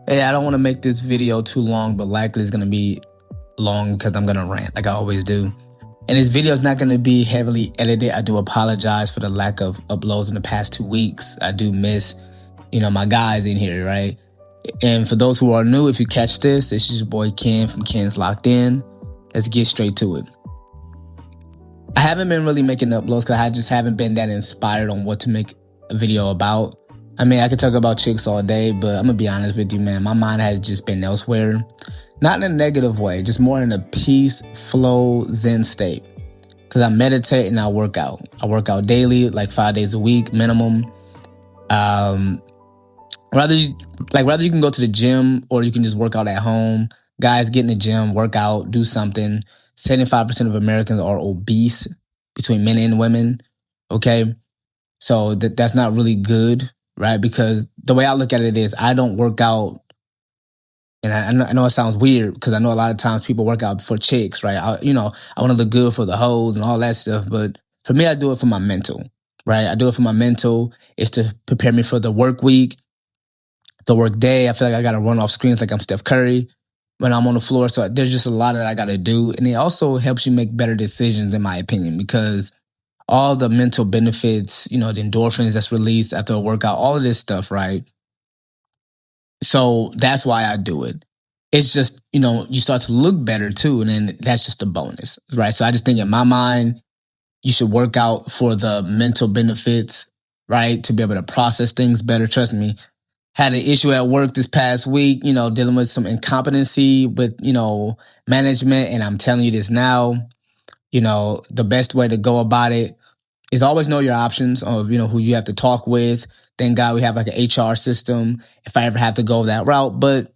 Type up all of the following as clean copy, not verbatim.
Hey, I don't want to make this video too long, but likely it's going to be long because I'm going to rant like I always do. And this video is not going to be heavily edited. I do apologize for the lack of uploads in the past 2 weeks. I do miss, my guys in here, right? And for those who are new, if you catch this is your boy Ken from Ken's Locked In. Let's get straight to it. I haven't been really making uploads because I just haven't been that inspired on what to make a video about. I mean, I could talk about chicks all day, but I'm going to be honest with you, man. My mind has just been elsewhere. Not in a negative way, just more in a peace, flow, zen state. Because I meditate and I work out. I work out daily, like 5 days a week, minimum. Rather you can go to the gym or you can just work out at home. Guys, get in the gym, work out, do something. 75% of Americans are obese between men and women. Okay. So that's not really good, right? Because the way I look at it is I don't work out. And I know it sounds weird because I know a lot of times people work out for chicks, right? I want to look good for the hoes and all that stuff. But for me, I do it for my mental, right? I do it for my mental. It's to prepare me for the work week, the work day. I feel like I got to run off screens like I'm Steph Curry when I'm on the floor. So there's just a lot that I got to do. And it also helps you make better decisions, in my opinion, because all the mental benefits, the endorphins that's released after a workout, all of this stuff, right? So that's why I do it. It's just, you start to look better too. And then that's just a bonus, right? So I just think in my mind, you should work out for the mental benefits, right? To be able to process things better. Trust me. Had an issue at work this past week, dealing with some incompetency with, management. And I'm telling you this now, the best way to go about it is always know your options of, who you have to talk with. Thank God we have like an HR system if I ever have to go that route. But,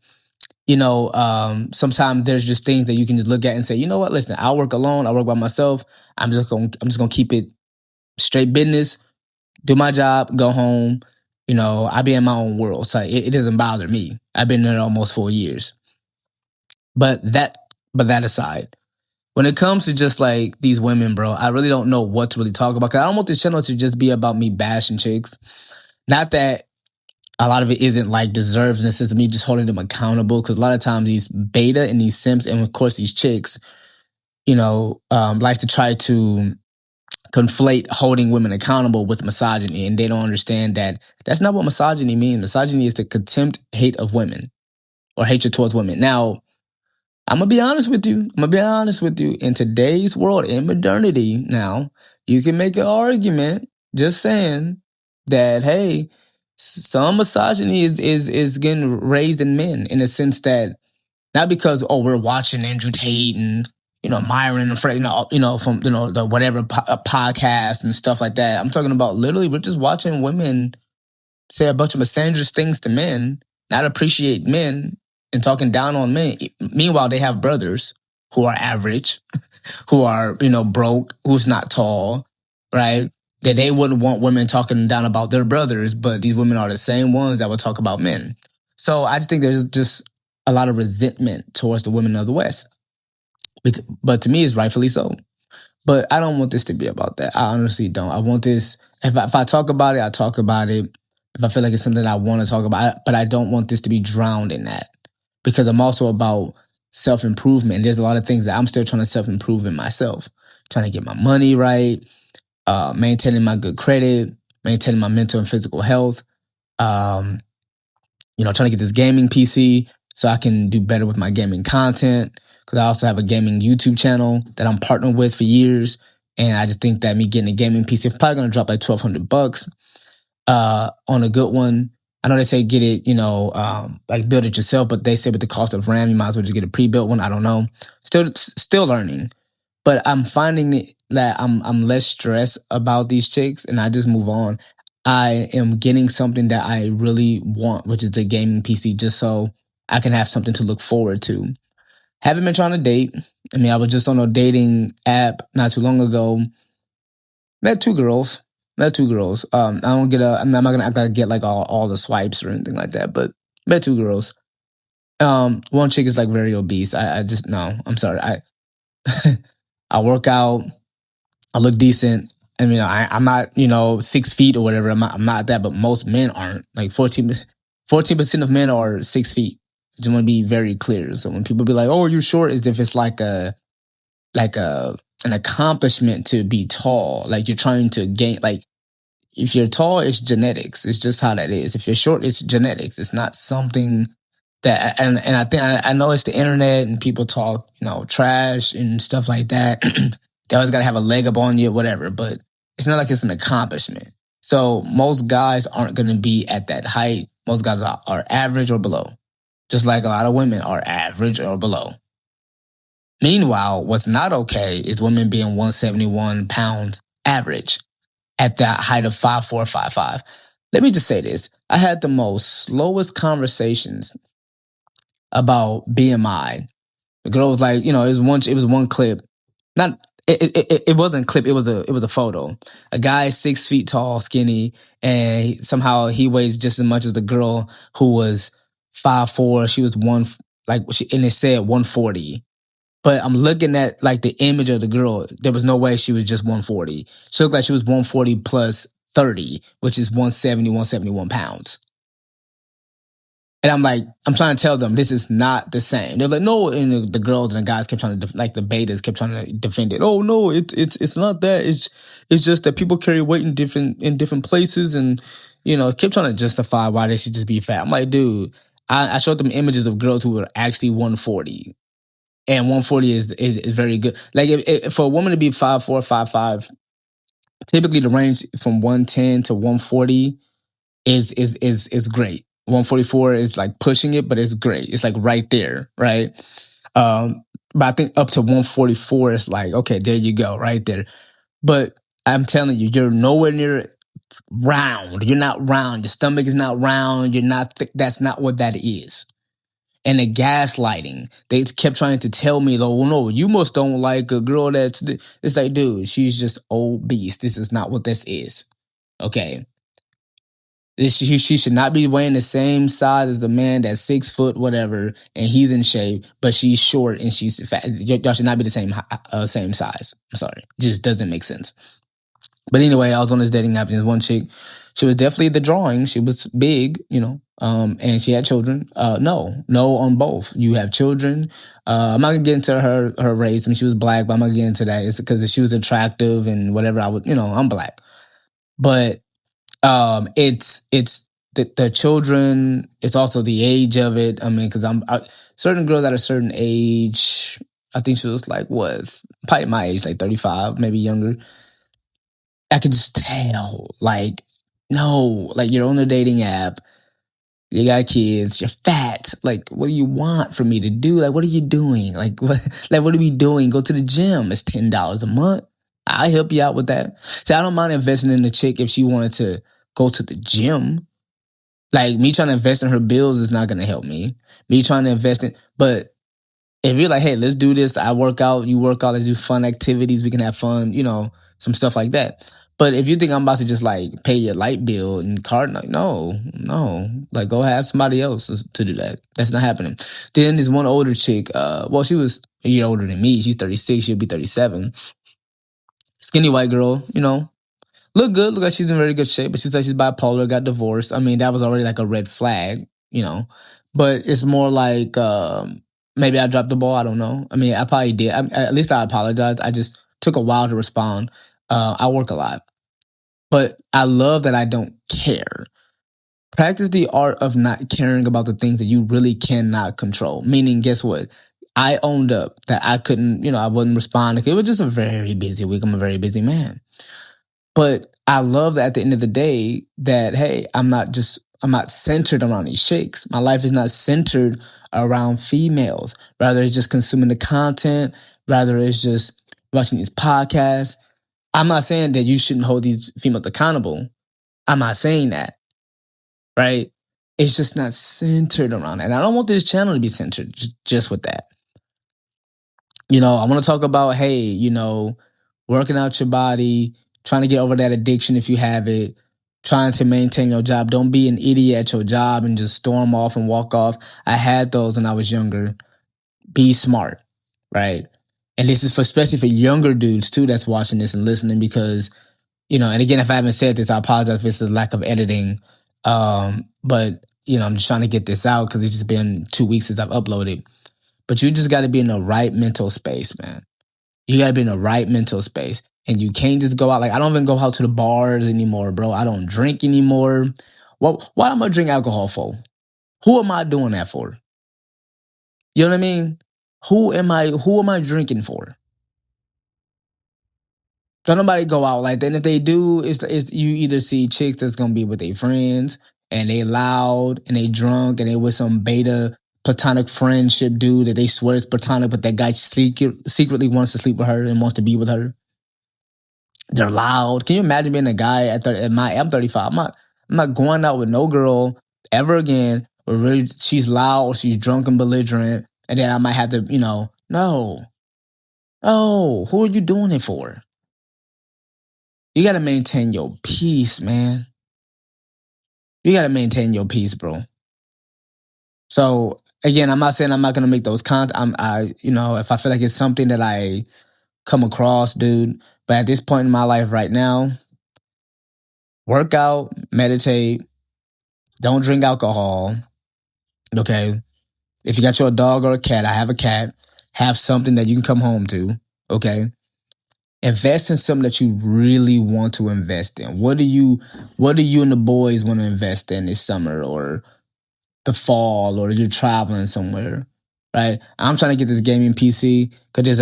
sometimes there's just things that you can just look at and say, you know what, listen, I'll work alone. I'll work by myself. I'm just going to keep it straight business, do my job, go home. I be in my own world. So it doesn't bother me. I've been there almost 4 years. But that aside, when it comes to just like these women, bro, I really don't know what to really talk about. Cause I don't want this channel to just be about me bashing chicks. Not that a lot of it isn't like deserves, and it's just me just holding them accountable. Cause a lot of times these beta and these simps, and of course these chicks, like to try to conflate holding women accountable with misogyny. And they don't understand that that's not what misogyny means. Misogyny is the contempt, hate of women or hatred towards women. Now, I'm going to be honest with you. In today's world, in modernity now, you can make an argument just saying that, hey, some misogyny is getting raised in men in a sense that not because, we're watching Andrew Tate and, Myron and Fred, from, the whatever podcast and stuff like that. I'm talking about literally we're just watching women say a bunch of misandrous things to men, not appreciate men, and talking down on men. Meanwhile, they have brothers who are average, who are, broke, who's not tall, right? That they wouldn't want women talking down about their brothers, but these women are the same ones that would talk about men. So I just think there's just a lot of resentment towards the women of the West. But to me, it's rightfully so. But I don't want this to be about that. I honestly don't. I want this, if I talk about it, I talk about it. If I feel like it's something I want to talk about, but I don't want this to be drowned in that. Because I'm also about self-improvement. And there's a lot of things that I'm still trying to self-improve in myself. Trying to get my money right, maintaining my good credit, maintaining my mental and physical health, trying to get this gaming PC so I can do better with my gaming content. Because I also have a gaming YouTube channel that I'm partnered with for years. And I just think that me getting a gaming PC is probably going to drop like $1,200 on a good one. I know they say get it, like build it yourself, but they say with the cost of RAM, you might as well just get a pre-built one. I don't know. Still learning. But I'm finding that I'm less stressed about these chicks and I just move on. I am getting something that I really want, which is the gaming PC, just so I can have something to look forward to. Haven't been trying to date. I mean, I was just on a dating app not too long ago. Met two girls. I'm not gonna act like I get like all the swipes or anything like that, but met two girls. One chick is like very obese. I just, no, I'm sorry. I work out. I look decent. I mean, I'm not, 6 feet or whatever. I'm not that, but most men aren't. Like 14 14% of men are 6 feet. I just want to be very clear. So when people be like, "Oh, you're short," as if it's like an accomplishment to be tall. Like you're trying to gain. Like if you're tall, it's genetics. It's just how that is. If you're short, it's genetics. It's not something that. And I think I know it's the internet and people talk, trash and stuff like that. They always got to have a leg up on you, whatever. But it's not like it's an accomplishment. So most guys aren't going to be at that height. Most guys are average or below. Just like a lot of women are average or below. Meanwhile, what's not okay is women being 171 pounds average at that height of 5'4", 5'5". Let me just say this. I had the most slowest conversations about BMI. The girl was like, it was one clip. It wasn't a clip, it was a photo. A guy 6 feet tall, skinny, and somehow he weighs just as much as the girl who was 5'4". She was and it said 140. But I'm looking at like the image of the girl. There was no way she was just 140. She looked like she was 140 plus 30, which is 170, 171 pounds. And I'm trying to tell them this is not the same. They're like, no, and the girls and the guys kept trying to, the betas kept trying to defend it. Oh no, it's not that. It's just that people carry weight in different places, and kept trying to justify why they should just be fat. I'm like, dude, I showed them images of girls who were actually 140. And 140 is very good. Like if for a woman to be 5'4", 5'5", typically the range from 110 to 140 is great. 144 is like pushing it, but it's great. It's like right there, right? But I think up to 144 is like, okay, there you go, right there. But I'm telling you, you're nowhere near round. You're not round. Your stomach is not round. You're not thick. That's not what that is. And the gaslighting, they kept trying to tell me, oh no, you must don't like a girl it's like, dude, she's just obese. This is not what this is. Okay. She should not be weighing the same size as the man that's 6 foot, whatever, and he's in shape, but she's short and she's fat. Y'all should not be the same size. I'm sorry. It just doesn't make sense. But anyway, I was on this dating app and this one chick, she was definitely the drawing. She was big, and she had children. No on both. You have children. I'm not gonna get into her race. I mean, she was black, but I'm not gonna get into that. It's because she was attractive and whatever. I'm black, but it's the children. It's also the age of it. I mean, because certain girls at a certain age. I think she was like probably my age, like 35, maybe younger. I could just tell, no, you're on the dating app, you got kids, you're fat. What do you want for me to do? What are you doing? What are we doing? Go to the gym. It's $10 a month. I'll help you out with that. See, I don't mind investing in the chick if she wanted to go to the gym. Me trying to invest in her bills is not going to help me. Me trying to invest but if you're like, hey, let's do this. I work out, you work out, let's do fun activities. We can have fun, some stuff like that. But if you think I'm about to just pay your light bill and card, no. Go have somebody else to do that. That's not happening. Then there's one older chick, she was a year older than me. She's 36, she'll be 37. Skinny white girl, look good, look like she's in very good shape, but she said she's bipolar, got divorced. I mean, that was already a red flag, but it's more maybe I dropped the ball. I don't know. I mean, I probably did. At least I apologized. I just took a while to respond. I work a lot, but I love that I don't care. Practice the art of not caring about the things that you really cannot control. Meaning, guess what? I owned up that I couldn't, I wouldn't respond. It was just a very busy week. I'm a very busy man. But I love that at the end of the day that, hey, I'm not centered around these chicks. My life is not centered around females. Rather, it's just consuming the content. Rather, it's just watching these podcasts. I'm not saying that you shouldn't hold these females accountable. I'm not saying that, right? It's just not centered around that. And I don't want this channel to be centered just with that. I want to talk about, hey, working out your body, trying to get over that addiction if you have it, trying to maintain your job. Don't be an idiot at your job and just storm off and walk off. I had those when I was younger. Be smart, right? And this is especially for younger dudes too that's watching this and listening because, and again, if I haven't said this, I apologize if it's a lack of editing. But, I'm just trying to get this out because it's just been 2 weeks since I've uploaded. But you just got to be in the right mental space, man. You got to be in the right mental space. And you can't just go out. Like, I don't even go out to the bars anymore, bro. I don't drink anymore. Well, why am I drink alcohol for? Who am I doing that for? You know what I mean? Who am I drinking for? Don't nobody go out like that. And if they do, it's you either see chicks that's gonna be with their friends and they loud and they drunk and they with some beta platonic friendship dude that they swear is platonic, but that guy secretly wants to sleep with her and wants to be with her. They're loud. Can you imagine being a guy I'm 35. I'm not going out with no girl ever again. Or really, she's loud or she's drunk and belligerent, and then I might have to, no. Who are you doing it for? You got to maintain your peace, man. You got to maintain your peace, bro. So again, I'm not saying I'm not going to make those content. If I feel like it's something that I come across, dude. But at this point in my life right now, work out, meditate, don't drink alcohol. Okay. If you got your dog or a cat, I have a cat, have something that you can come home to. Okay. Invest in something that you really want to invest in. What do you and the boys want to invest in this summer or the fall, or you're traveling somewhere, right? I'm trying to get this gaming PC because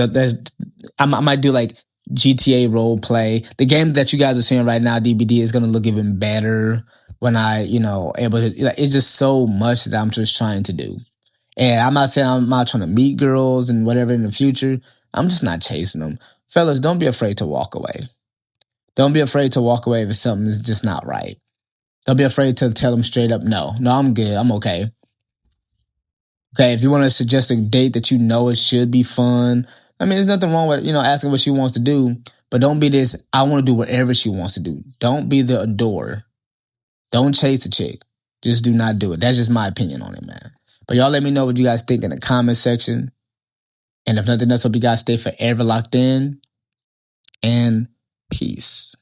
I might do like GTA role play. The game that you guys are seeing right now, DBD, is going to look even better when I, able to. It's just so much that I'm just trying to do. And I'm not saying I'm not trying to meet girls and whatever in the future. I'm just not chasing them. Fellas, don't be afraid to walk away. Don't be afraid to walk away if something is just not right. Don't be afraid to tell them straight up, no, I'm good. I'm okay. Okay, if you want to suggest a date that you know it should be fun, I mean, there's nothing wrong with, asking what she wants to do, but don't be this, I want to do whatever she wants to do. Don't be the adorer. Don't chase the chick. Just do not do it. That's just my opinion on it, man. But y'all let me know what you guys think in the comment section. And if nothing else, hope you guys stay forever locked in. And peace.